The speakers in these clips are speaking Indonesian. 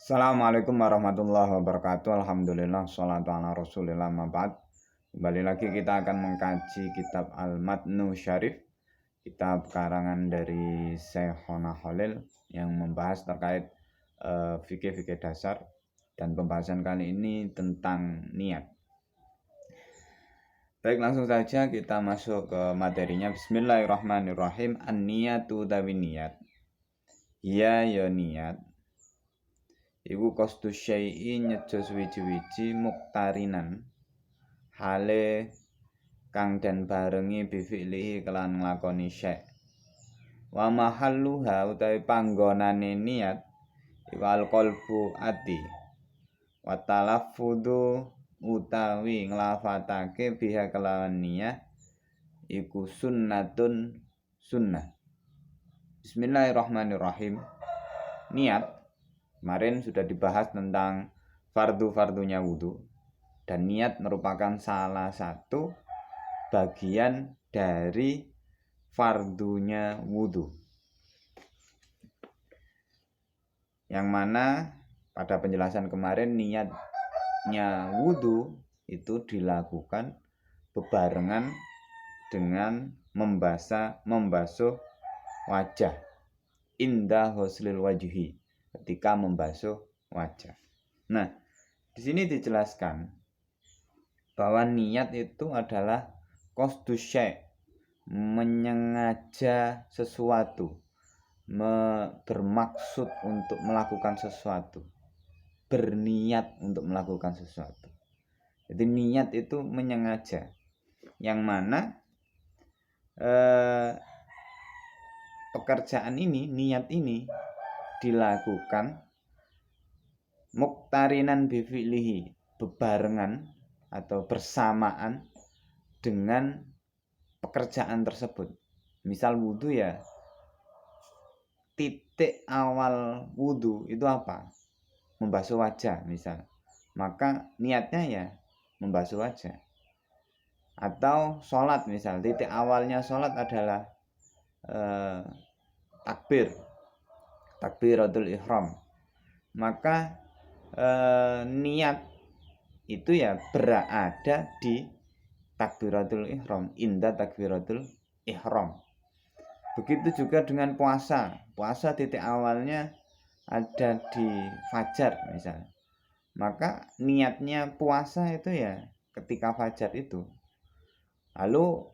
Assalamualaikum warahmatullahi wabarakatuh. Alhamdulillah, sholatu ala rasulillah, mabad. Kembali lagi kita akan mengkaji kitab Al-Matnu Syarif, kitab karangan dari Syekhona Khalil yang membahas terkait fikih-fikih dasar. Dan pembahasan kali ini tentang niat. Baik, langsung saja kita masuk ke materinya. Bismillahirrahmanirrahim. An-niyatu tawi niat. Ya niat iku qasdu syai'i nyejo suwiji-wiji muktarinan hale kang den barengi bifi'lihi kelan nglakoni syai'. Wa mahalluha utawi panggonane niat iku qalbu ati. Wa talaffudzu utawi nglafatake biha kelawan niyah iku sunnatun sunnah. Bismillahirrahmanirrahim. Niat kemarin sudah dibahas tentang fardu-fardunya wudhu, dan niat merupakan salah satu bagian dari fardunya wudhu, yang mana pada penjelasan kemarin niatnya wudhu itu dilakukan bebarengan dengan membasuh wajah inda huslil wajhi, ketika membasuh wajah. Nah, di sini dijelaskan bahwa niat itu adalah qasdu syai', menyengaja sesuatu, bermaksud untuk melakukan sesuatu, berniat untuk melakukan sesuatu. Jadi niat itu menyengaja, yang mana pekerjaan ini, niat ini dilakukan muktarinan bifi'lihi, bebarengan atau bersamaan dengan pekerjaan tersebut. Misal wudhu, ya titik awal wudhu itu apa? Membasuh wajah misal, maka niatnya ya membasuh wajah. Atau sholat misal, titik awalnya sholat adalah takbiratul ihram, maka niat itu ya berada di takbiratul ihram, inda takbiratul ihram. Begitu juga dengan puasa. Puasa titik awalnya ada di fajar misal, maka niatnya puasa itu ya ketika fajar itu. Lalu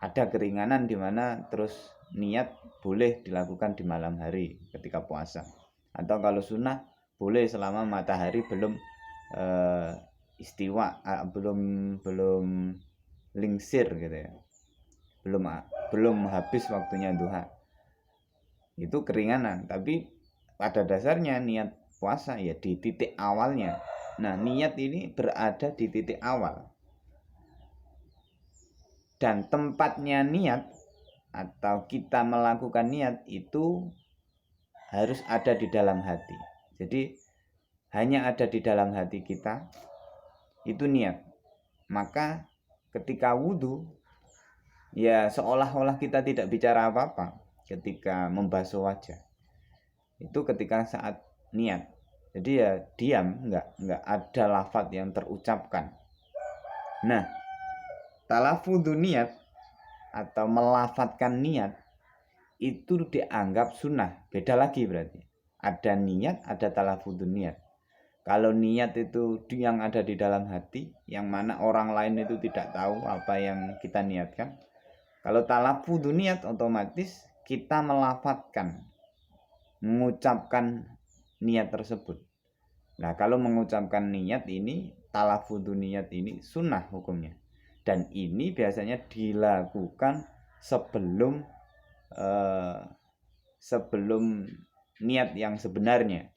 ada keringanan di mana terus niat boleh dilakukan di malam hari ketika puasa, atau kalau sunnah boleh selama matahari belum istiwa, belum lingsir gitu ya, belum habis waktunya duha. Itu keringanan, tapi pada dasarnya niat puasa ya di titik awalnya. Nah, niat ini berada di titik awal, dan tempatnya niat atau kita melakukan niat itu harus ada di dalam hati. Jadi hanya ada di dalam hati kita itu niat. Maka ketika wudhu ya seolah-olah kita tidak bicara apa-apa ketika membasuh wajah. Itu ketika saat niat. Jadi ya diam, enggak ada lafaz yang terucapkan. Nah, talafudhu niat atau melafatkan niat itu dianggap sunnah. Beda lagi berarti. Ada niat, ada talafudhu niat. Kalau niat itu yang ada di dalam hati, yang mana orang lain itu tidak tahu apa yang kita niatkan. Kalau talafudhu niat, otomatis kita melafatkan, mengucapkan niat tersebut. Nah, kalau mengucapkan niat ini, talafudhu niat ini sunnah hukumnya. Dan ini biasanya dilakukan sebelum niat yang sebenarnya.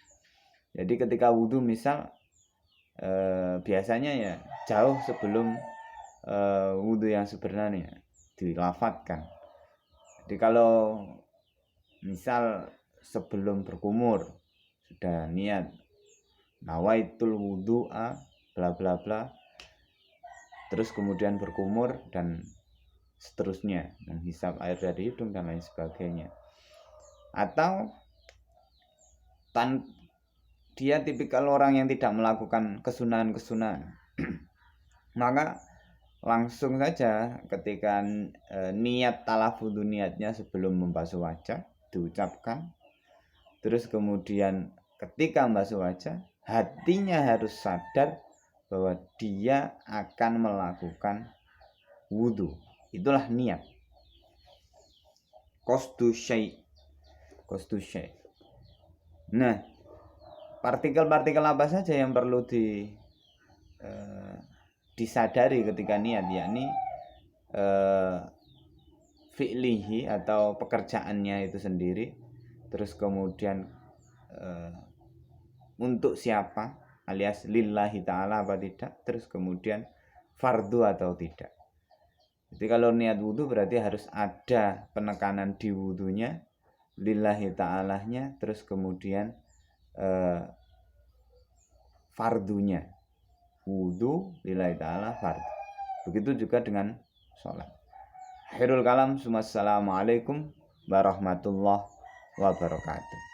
Jadi ketika wudhu misal biasanya ya jauh sebelum wudhu yang sebenarnya dilafatkan. Jadi kalau misal sebelum berkumur sudah niat nawaitul wudhu'a bla bla bla, terus kemudian berkumur dan seterusnya, menghisap air dari hidung dan lain sebagainya. Atau dia tipikal orang yang tidak melakukan kesunahan-kesunahan, maka langsung saja ketika niat talafudhu, niatnya sebelum membasuh wajah diucapkan, terus kemudian ketika membasuh wajah hatinya harus sadar bahwa dia akan melakukan wudhu. Itulah niat. Qasdu syai'. Nah, partikel-partikel apa saja yang perlu disadari ketika niat, yakni fi'lihi atau pekerjaannya itu sendiri, terus kemudian untuk siapa, alias lillahi ta'ala apa tidak, terus kemudian fardu atau tidak. Jadi kalau niat wudhu berarti harus ada penekanan di wudhunya, lillahi ta'alahnya, terus kemudian fardunya. Wudhu lillahi ta'ala fardu. Begitu juga dengan sholat. Akhirul kalam, assalamualaikum warahmatullahi wabarakatuh.